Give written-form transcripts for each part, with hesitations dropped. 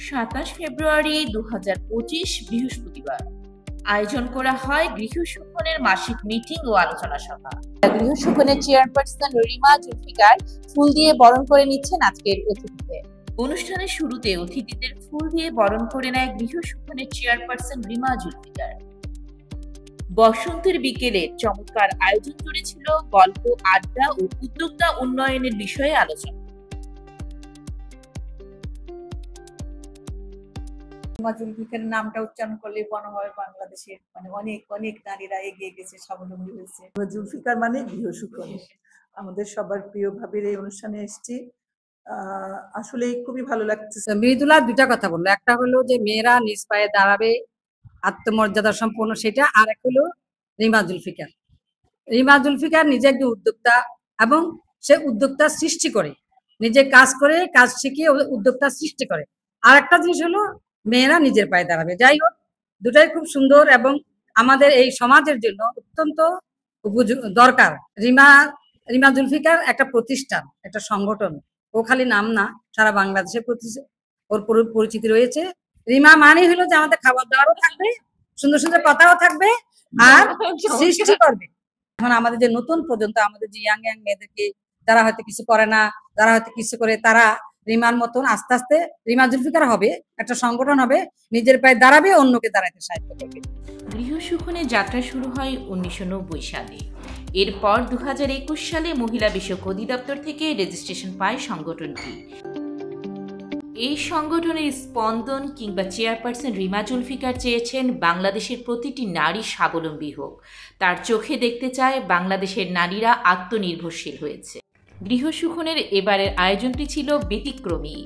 27 ফেব্রুয়ারি 2025 বৃহস্পতিবার আয়োজন করা হয় গৃহসুখনের মাসিক মিটিং ও আলোচনা সভা। গৃহসুখনের চেয়ারপারসন রিমা জুলফিকার ফুল দিয়ে বরণ করে নিচ্ছেন আজকের অতিথিদের। অনুষ্ঠানের শুরুতে অতিথিদের ফুল দিয়ে বরণ করে নেয় গৃহসুখনের চেয়ারপারসন রিমা জুলফিকার। বসন্তের বিকেলে চমৎকার আয়োজন করেছিল গল্প, আড্ডা ও উদ্যোক্তা উন্নয়নের বিষয়ে আলোচনা। জুলফিকার নামটা উচ্চারণ করলে মনে হয় বাংলাদেশের অনেক অনেক নারীরা এগিয়ে গেছে, স্বাবলম্বী হয়েছে। জুলফিকার মানে গৃহসুখন। আমাদের সবার প্রিয় ভাবির এই অনুষ্ঠানে এসেছি, আসলে খুবই ভালো লাগছে। মৃদুলা দুটা কথা বললো, একটা হলো যে মেয়েরা নিজ পায়ে দাঁড়াবে, আত্মমর্যাদা সম্পন্ন, সেটা। আর এক হলো রিমা জুলফিকার। রিমা জুলফিকার নিজে একজন উদ্যোক্তা এবং সে উদ্যোক্তা সৃষ্টি করে, নিজে কাজ করে, কাজ শিখিয়ে উদ্যোক্তা সৃষ্টি করে। আর একটা জিনিস হলো মেয়েরা নিজের পায়ে দাঁড়াবে। যাই হোক, দুটাই খুব সুন্দর এবং আমাদের এই সমাজের জন্য অত্যন্ত দরকার। রিমা জুলফিকার একটা প্রতিষ্ঠান, একটা সংগঠন। ও খালি নাম না, সারা বাংলাদেশে ওর পরিচিতি রয়েছে। রিমা মানে হলো যে আমাদের খাবার দাবারও থাকবে, সুন্দর সুন্দর কথাও থাকবে, আর সৃষ্টি করবে। এখন আমাদের যে নতুন প্রজন্ম, আমাদের যে ইয়াং মেয়েদেরকে, যারা হয়তো কিছু করে না, যারা হয়তো কিছু করে, তারা রিমার মতন আস্তে আস্তে রিমা জুলফিকার হবে, একটা সংগঠন হবে, নিজের পায়ে দাঁড়াবে, অন্যকে দাঁড়াতে সাহায্য করবে। গৃহসুখনের যাত্রা শুরু হয় 1990 সালে। এরপর 2021 সালে মহিলা বিষয়ক অধিদপ্তর থেকে রেজিস্ট্রেশন পায় সংগঠনটি। এই সংগঠনের স্পন্দন কিংবা চেয়ারপারসন রিমা জুলফিকার চেয়েছেন বাংলাদেশের প্রতিটি নারী স্বাবলম্বী হোক। তার চোখে দেখতে চায় বাংলাদেশের নারীরা আত্মনির্ভরশীল হয়েছে। গৃহসুখনের এবারের আয়োজনটি ছিল ব্যতিক্রমী,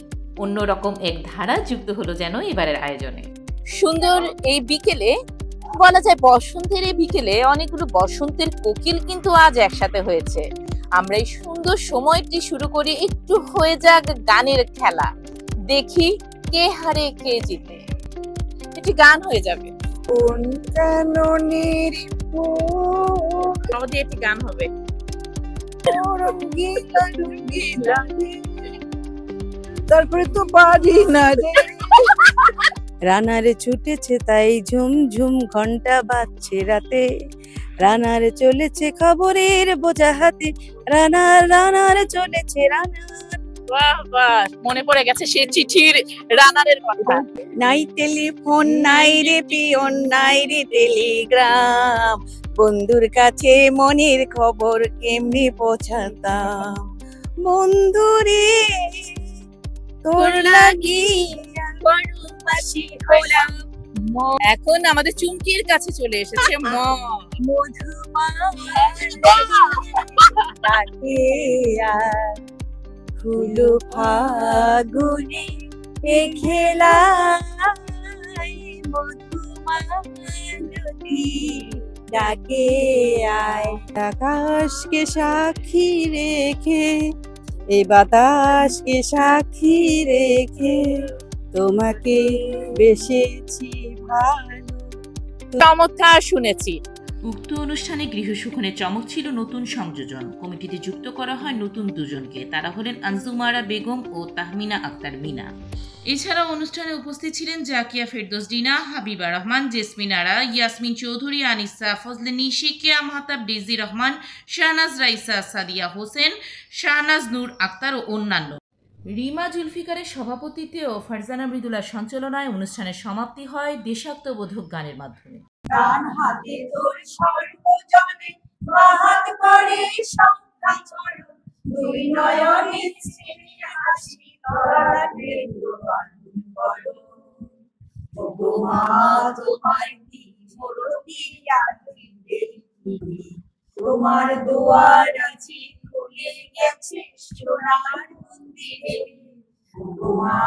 অন্যরকম এক ধারা যুক্ত হলো যেন এবারের আয়োজনে। সুন্দর এই বিকেলে, বলা যায় বসন্তের এই বিকেলে, অনেকগুলো বসন্তের কোকিল কিন্তু আজ একসাথে হয়েছে। আমরা এই সুন্দর সময়টি শুরু করি, একটু হয়ে যাক গানের খেলা, দেখি কে হারে কে জিতে। একটি গান হয়ে যাবে, আমাদের একটি গান হবে। তারপরে তো পারি না রে, রানারে ছুটেছে তাই ঝুম ঝুম ঘন্টা বাজছে রাতে, রানার চলেছে খবরের বোঝা হাতে, রানার চলেছে রানার। বাহ বাহ, মনে পড়ে গেছে সে চিঠির রানারের কথা। নাই টেলিফোন, নাই রে পিয়ন, নাই রে টেলিগ্রাম, বন্ধুর কাছে মনের খবর কেমনি পৌঁছাতাম। বন্ধুরে তোর লাগি এখন আমাদের চুমকির কাছে চলে এসেছে ফুল ফাগুনে খেলা ডাকে আয়, আকাশকে সাক্ষী রেখে, এই বাতাসকে সাক্ষী রেখে, তোমাকে বেসেছি ভালো। চমৎকার শুনেছি। উক্ত অনুষ্ঠানে গৃহসুখনের চমক ছিল নতুন সংযোজন। কমিটিতে যুক্ত করা হয় নতুন দুজনকে, তারা হলেন আনজুমারা বেগম ও তাহমিনা আক্তার মিনা। এছাড়াও অনুষ্ঠানে উপস্থিত ছিলেন জাকিয়া ফেরদৌস ডিনা, হাবিবা রহমান, জেসমিন আরা, ইয়াসমিন চৌধুরী, আনিসা ফজলিনী, শিকিয়া মাহতাব, ডিজি রহমান, শাহনাজ রাইসা, সাদিয়া হোসেন, শাহনাজ নূর আক্তার ও অন্যান্য। রিমা জুলফিকারের সভাপতিত্বে ও ফারজানা মৃদুলার সঞ্চালনায় অনুষ্ঠানের সমাপ্তি হয় দেশাত্মবোধক গানের মাধ্যমে। ডান হাতে তোর সর্বজনে বাহাত করে সংখ্যা চড়, দুই নয়নে ছেড়ে হাসি তরাতে দোয়ান করো। ওগো মা তোমার কি মরতি আছি দেখি, তোমার দুয়ার আছে খুলে গেছে সোনার মন্দিরে। ওগো মা